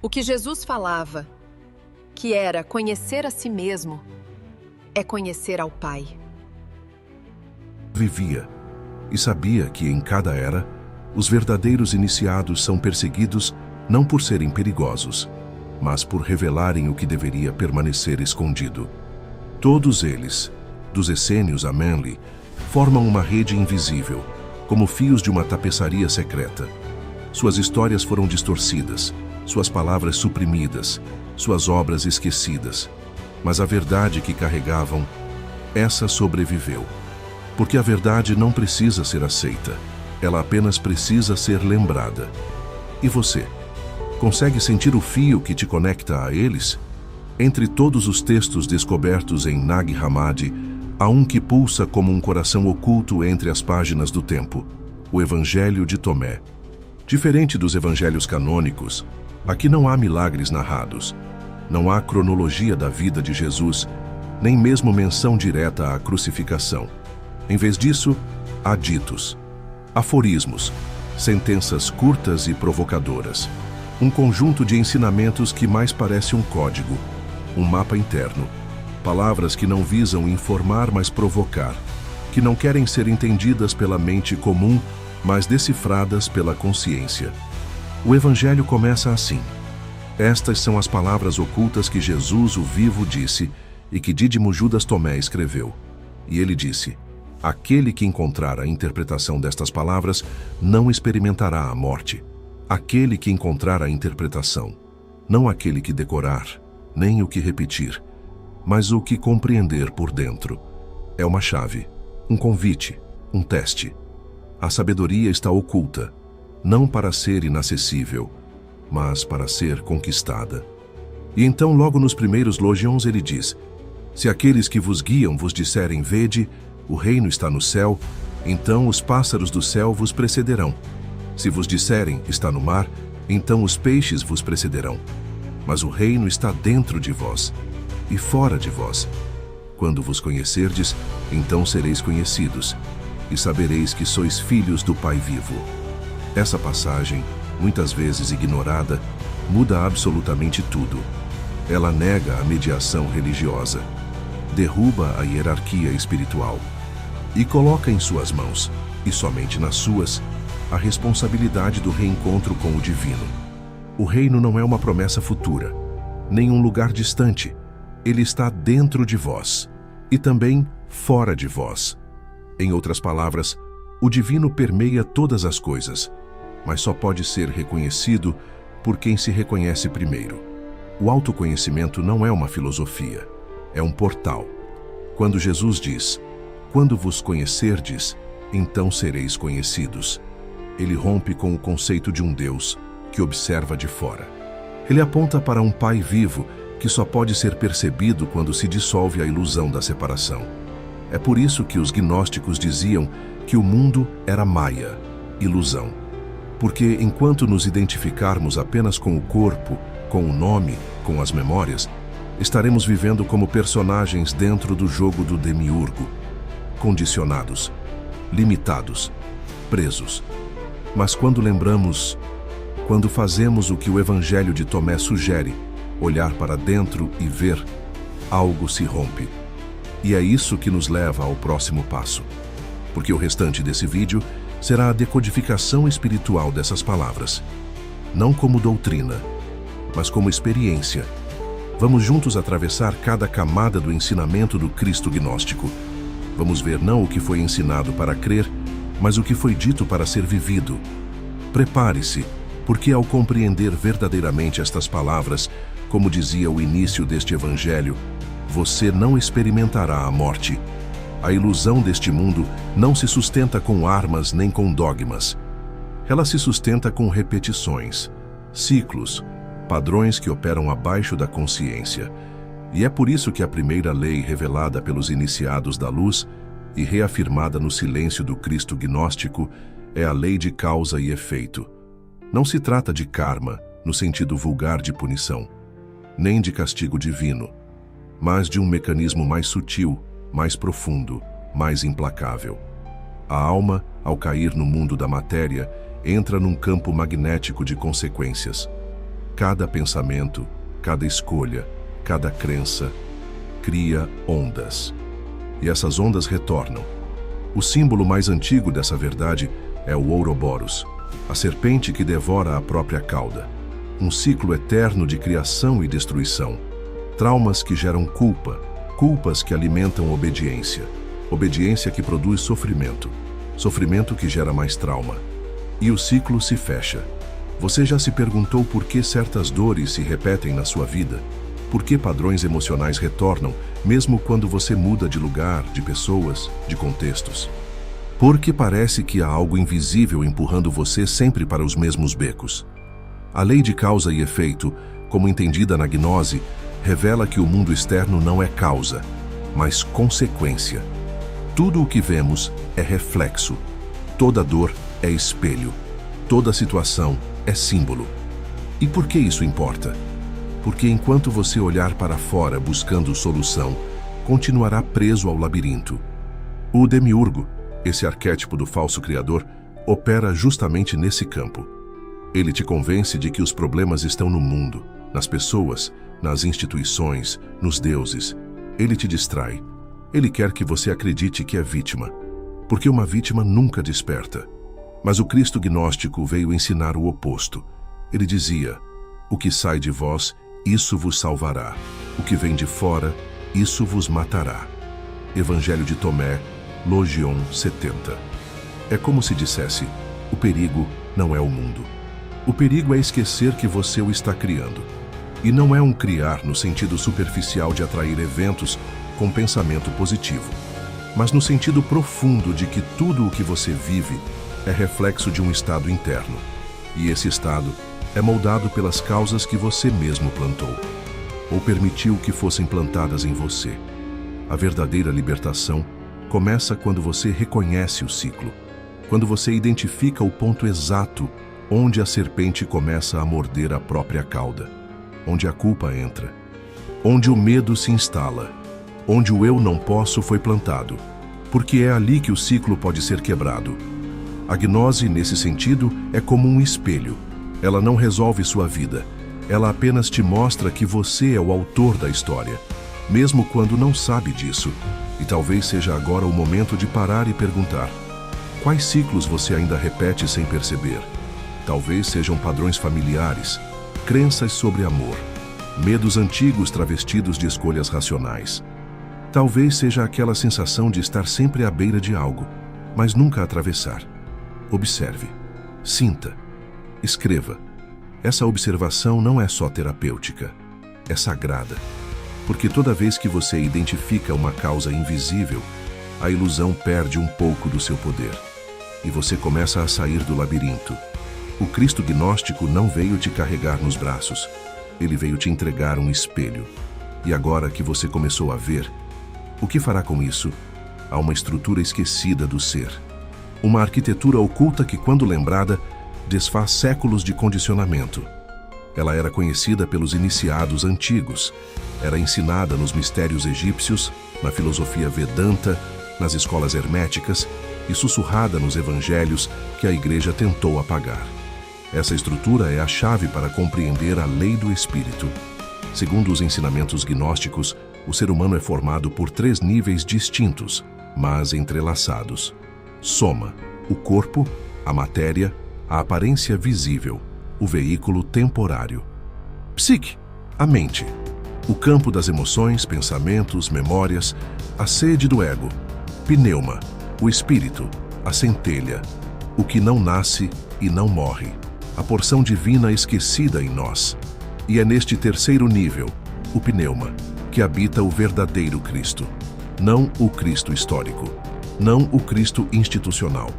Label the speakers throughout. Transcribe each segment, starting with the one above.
Speaker 1: O que Jesus falava, que era conhecer a si mesmo, é conhecer ao Pai.
Speaker 2: Vivia e sabia que em cada era, os verdadeiros iniciados são perseguidos não por serem perigosos, mas por revelarem o que deveria permanecer escondido. Todos eles, dos essênios a Manly, formam uma rede invisível, como fios de uma tapeçaria secreta. Suas histórias foram distorcidas, suas palavras suprimidas, suas obras esquecidas. Mas a verdade que carregavam, essa sobreviveu. Porque a verdade não precisa ser aceita, ela apenas precisa ser lembrada. E você? Consegue sentir o fio que te conecta a eles? Entre todos os textos descobertos em Nag Hammadi, há um que pulsa como um coração oculto entre as páginas do tempo, o Evangelho de Tomé. Diferente dos evangelhos canônicos, aqui não há milagres narrados, não há cronologia da vida de Jesus, nem mesmo menção direta à crucificação. Em vez disso, há ditos, aforismos, sentenças curtas e provocadoras, um conjunto de ensinamentos que mais parece um código, um mapa interno, palavras que não visam informar, mas provocar, que não querem ser entendidas pela mente comum, mas decifradas pela consciência. O Evangelho começa assim. Estas são as palavras ocultas que Jesus, o vivo, disse e que Dídimo Judas Tomé escreveu. E ele disse, aquele que encontrar a interpretação destas palavras não experimentará a morte. Aquele que encontrar a interpretação, não aquele que decorar, nem o que repetir, mas o que compreender por dentro. É uma chave, um convite, um teste. A sabedoria está oculta, não para ser inacessível, mas para ser conquistada. E então logo nos primeiros logions ele diz, se aqueles que vos guiam vos disserem vede, o reino está no céu, então os pássaros do céu vos precederão. Se vos disserem está no mar, então os peixes vos precederão. Mas o reino está dentro de vós e fora de vós. Quando vos conhecerdes, então sereis conhecidos, e sabereis que sois filhos do Pai vivo. Essa passagem, muitas vezes ignorada, muda absolutamente tudo. Ela nega a mediação religiosa, derruba a hierarquia espiritual e coloca em suas mãos, e somente nas suas, a responsabilidade do reencontro com o divino. O reino não é uma promessa futura, nem um lugar distante. Ele está dentro de vós e também fora de vós. Em outras palavras, o divino permeia todas as coisas, mas só pode ser reconhecido por quem se reconhece primeiro. O autoconhecimento não é uma filosofia, é um portal. Quando Jesus diz, quando vos conhecerdes, então sereis conhecidos, ele rompe com o conceito de um Deus que observa de fora. Ele aponta para um Pai vivo que só pode ser percebido quando se dissolve a ilusão da separação. É por isso que os gnósticos diziam que o mundo era maia, ilusão. Porque enquanto nos identificarmos apenas com o corpo, com o nome, com as memórias, estaremos vivendo como personagens dentro do jogo do demiurgo, condicionados, limitados, presos. Mas quando lembramos, quando fazemos o que o Evangelho de Tomé sugere, olhar para dentro e ver, algo se rompe. E é isso que nos leva ao próximo passo. Porque o restante desse vídeo será a decodificação espiritual dessas palavras. Não como doutrina, mas como experiência. Vamos juntos atravessar cada camada do ensinamento do Cristo gnóstico. Vamos ver não o que foi ensinado para crer, mas o que foi dito para ser vivido. Prepare-se, porque ao compreender verdadeiramente estas palavras, como dizia o início deste evangelho, você não experimentará a morte. A ilusão deste mundo não se sustenta com armas nem com dogmas. Ela se sustenta com repetições, ciclos, padrões que operam abaixo da consciência. E é por isso que a primeira lei revelada pelos iniciados da luz e reafirmada no silêncio do Cristo gnóstico é a lei de causa e efeito. Não se trata de karma, no sentido vulgar de punição, nem de castigo divino, mas de um mecanismo mais sutil, mais profundo, mais implacável. A alma, ao cair no mundo da matéria, entra num campo magnético de consequências. Cada pensamento, cada escolha, cada crença cria ondas. E essas ondas retornam. O símbolo mais antigo dessa verdade é o Ouroboros, a serpente que devora a própria cauda. Um ciclo eterno de criação e destruição. Traumas que geram culpa, culpas que alimentam obediência. Obediência que produz sofrimento. Sofrimento que gera mais trauma. E o ciclo se fecha. Você já se perguntou por que certas dores se repetem na sua vida? Por que padrões emocionais retornam, mesmo quando você muda de lugar, de pessoas, de contextos? Porque parece que há algo invisível empurrando você sempre para os mesmos becos. A lei de causa e efeito, como entendida na gnose, revela que o mundo externo não é causa, mas consequência. Tudo o que vemos é reflexo. Toda dor é espelho. Toda situação é símbolo. E por que isso importa? Porque enquanto você olhar para fora buscando solução, continuará preso ao labirinto. O demiurgo, esse arquétipo do falso criador, opera justamente nesse campo. Ele te convence de que os problemas estão no mundo, nas pessoas, nas instituições, nos deuses. Ele te distrai. Ele quer que você acredite que é vítima, porque uma vítima nunca desperta. Mas o Cristo gnóstico veio ensinar o oposto. Ele dizia: o que sai de vós, isso vos salvará. O que vem de fora, isso vos matará. Evangelho de Tomé, Logion 70. É como se dissesse: o perigo não é o mundo. O perigo é esquecer que você o está criando. E não é um criar no sentido superficial de atrair eventos com pensamento positivo, mas no sentido profundo de que tudo o que você vive é reflexo de um estado interno. E esse estado é moldado pelas causas que você mesmo plantou, ou permitiu que fossem plantadas em você. A verdadeira libertação começa quando você reconhece o ciclo, quando você identifica o ponto exato onde a serpente começa a morder a própria cauda, onde a culpa entra, onde o medo se instala, onde o eu não posso foi plantado, porque é ali que o ciclo pode ser quebrado. A gnose, nesse sentido, é como um espelho. Ela não resolve sua vida. Ela apenas te mostra que você é o autor da história, mesmo quando não sabe disso. E talvez seja agora o momento de parar e perguntar: quais ciclos você ainda repete sem perceber? Talvez sejam padrões familiares, crenças sobre amor, medos antigos travestidos de escolhas racionais. Talvez seja aquela sensação de estar sempre à beira de algo, mas nunca atravessar. Observe, sinta, escreva. Essa observação não é só terapêutica, é sagrada. Porque toda vez que você identifica uma causa invisível, a ilusão perde um pouco do seu poder. E você começa a sair do labirinto. O Cristo gnóstico não veio te carregar nos braços. Ele veio te entregar um espelho. E agora que você começou a ver, o que fará com isso? Há uma estrutura esquecida do ser. Uma arquitetura oculta que, quando lembrada, desfaz séculos de condicionamento. Ela era conhecida pelos iniciados antigos. Era ensinada nos mistérios egípcios, na filosofia Vedanta, nas escolas herméticas e sussurrada nos evangelhos que a igreja tentou apagar. Essa estrutura é a chave para compreender a lei do espírito. Segundo os ensinamentos gnósticos, o ser humano é formado por 3 níveis distintos, mas entrelaçados. Soma, o corpo, a matéria, a aparência visível, o veículo temporário. Psique, a mente, o campo das emoções, pensamentos, memórias, a sede do ego. Pneuma, o espírito, a centelha, o que não nasce e não morre, a porção divina esquecida em nós. E é neste terceiro nível, o pneuma, que habita o verdadeiro Cristo. Não o Cristo histórico, não o Cristo institucional,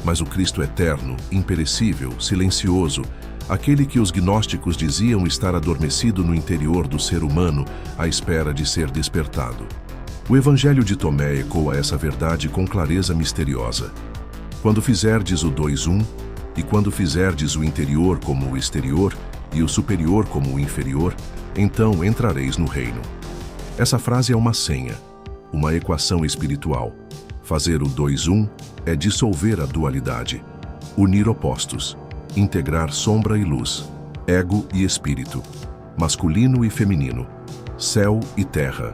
Speaker 2: mas o Cristo eterno, imperecível, silencioso, aquele que os gnósticos diziam estar adormecido no interior do ser humano à espera de ser despertado. O Evangelho de Tomé ecoa essa verdade com clareza misteriosa. Quando fizerdes o 2-1, e quando fizerdes o interior como o exterior, e o superior como o inferior, então entrareis no reino. Essa frase é uma senha, uma equação espiritual. Fazer o 2-1 é dissolver a dualidade, unir opostos, integrar sombra e luz, ego e espírito, masculino e feminino, céu e terra.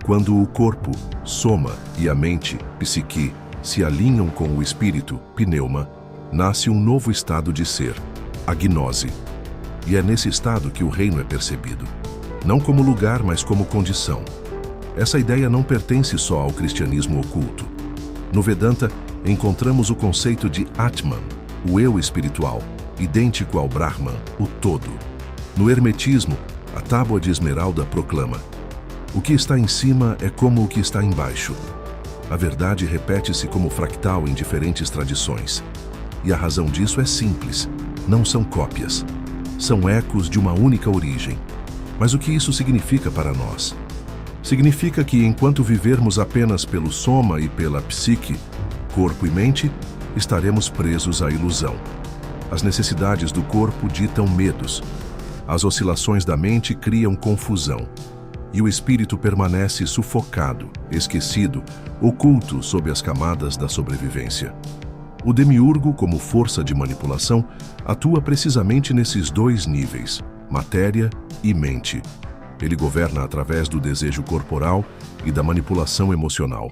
Speaker 2: Quando o corpo, soma, e a mente, psique, se alinham com o espírito, pneuma, nasce um novo estado de ser, a gnose. E é nesse estado que o reino é percebido, não como lugar, mas como condição. Essa ideia não pertence só ao cristianismo oculto. No Vedanta, encontramos o conceito de Atman, o eu espiritual, idêntico ao Brahman, o todo. No hermetismo, a tábua de esmeralda proclama: o que está em cima é como o que está embaixo. A verdade repete-se como fractal em diferentes tradições. E a razão disso é simples: não são cópias. São ecos de uma única origem. Mas o que isso significa para nós? Significa que enquanto vivermos apenas pelo soma e pela psique, corpo e mente, estaremos presos à ilusão. As necessidades do corpo ditam medos. As oscilações da mente criam confusão. E o espírito permanece sufocado, esquecido, oculto sob as camadas da sobrevivência. O demiurgo, como força de manipulação, atua precisamente nesses dois níveis, matéria e mente. Ele governa através do desejo corporal e da manipulação emocional.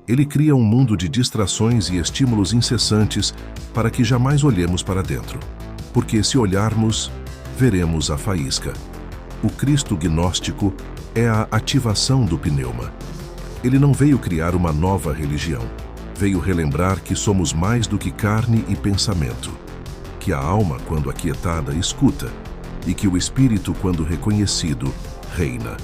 Speaker 2: Ele cria um mundo de distrações e estímulos incessantes para que jamais olhemos para dentro. Porque se olharmos, veremos a faísca. O Cristo gnóstico é a ativação do pneuma. Ele não veio criar uma nova religião. Veio relembrar que somos mais do que carne e pensamento. Que a alma, quando aquietada, escuta. E que o espírito, quando reconhecido, reina.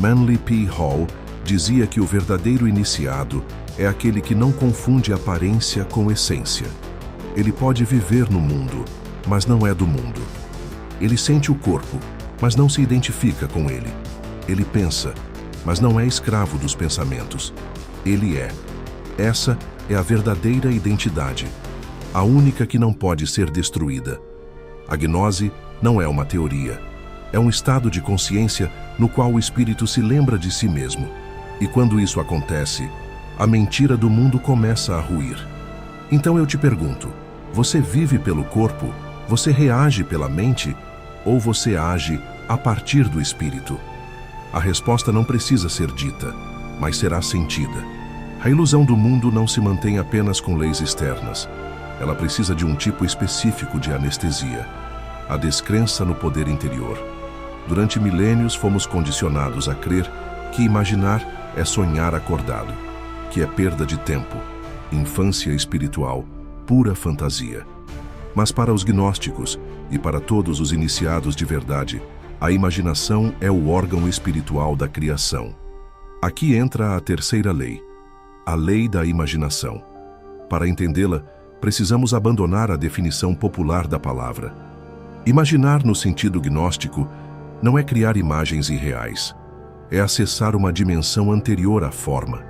Speaker 2: Manly P. Hall dizia que o verdadeiro iniciado é aquele que não confunde aparência com essência. Ele pode viver no mundo, mas não é do mundo. Ele sente o corpo, mas não se identifica com ele. Ele pensa, mas não é escravo dos pensamentos. Ele é. Essa é a verdadeira identidade, a única que não pode ser destruída. A gnose não é uma teoria. É um estado de consciência no qual o espírito se lembra de si mesmo. E quando isso acontece, a mentira do mundo começa a ruir. Então eu te pergunto, você vive pelo corpo? Você reage pela mente? Ou você age a partir do espírito? A resposta não precisa ser dita, mas será sentida. A ilusão do mundo não se mantém apenas com leis externas. Ela precisa de um tipo específico de anestesia: a descrença no poder interior. Durante milênios fomos condicionados a crer que imaginar é sonhar acordado, que é perda de tempo, infância espiritual, pura fantasia. Mas para os gnósticos e para todos os iniciados de verdade, a imaginação é o órgão espiritual da criação. Aqui entra a terceira lei, a lei da imaginação. Para entendê-la, precisamos abandonar a definição popular da palavra. Imaginar no sentido gnóstico não é criar imagens irreais. É acessar uma dimensão anterior à forma.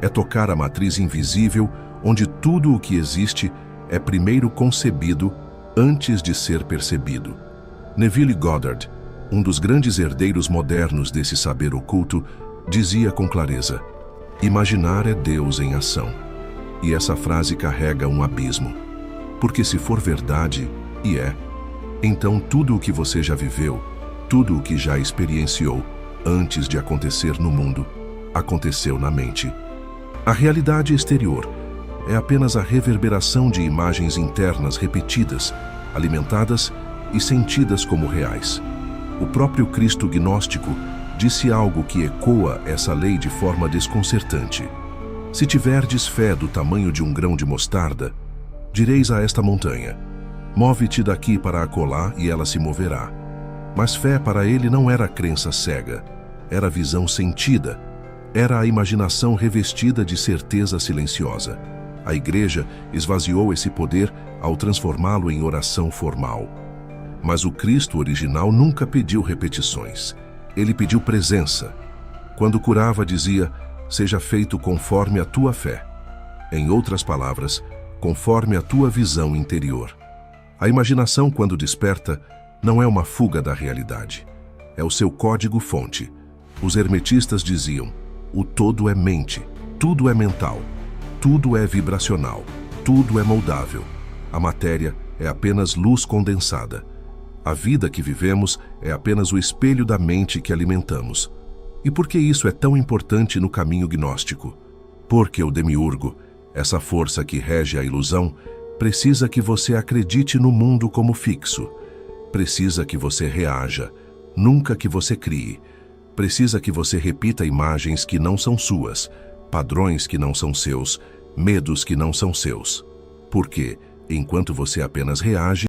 Speaker 2: É tocar a matriz invisível onde tudo o que existe é primeiro concebido antes de ser percebido. Neville Goddard, um dos grandes herdeiros modernos desse saber oculto, dizia com clareza: imaginar é Deus em ação. E essa frase carrega um abismo. Porque se for verdade, e é, então tudo o que você já viveu, tudo o que já experienciou, antes de acontecer no mundo, aconteceu na mente. A realidade exterior é apenas a reverberação de imagens internas repetidas, alimentadas e sentidas como reais. O próprio Cristo gnóstico disse algo que ecoa essa lei de forma desconcertante. Se tiverdes fé do tamanho de um grão de mostarda, direis a esta montanha: move-te daqui para acolá, e ela se moverá. Mas fé para ele não era crença cega, era visão sentida, era a imaginação revestida de certeza silenciosa. A igreja esvaziou esse poder ao transformá-lo em oração formal. Mas o Cristo original nunca pediu repetições. Ele pediu presença. Quando curava, dizia: seja feito conforme a tua fé. Em outras palavras, conforme a tua visão interior. A imaginação, quando desperta, não é uma fuga da realidade. É o seu código-fonte. Os hermetistas diziam: o todo é mente, tudo é mental, tudo é vibracional, tudo é moldável. A matéria é apenas luz condensada. A vida que vivemos é apenas o espelho da mente que alimentamos. E por que isso é tão importante no caminho gnóstico? Porque o demiurgo, essa força que rege a ilusão, precisa que você acredite no mundo como fixo. Precisa que você reaja, nunca que você crie. Precisa que você repita imagens que não são suas, padrões que não são seus, medos que não são seus. Porque, enquanto você apenas reage,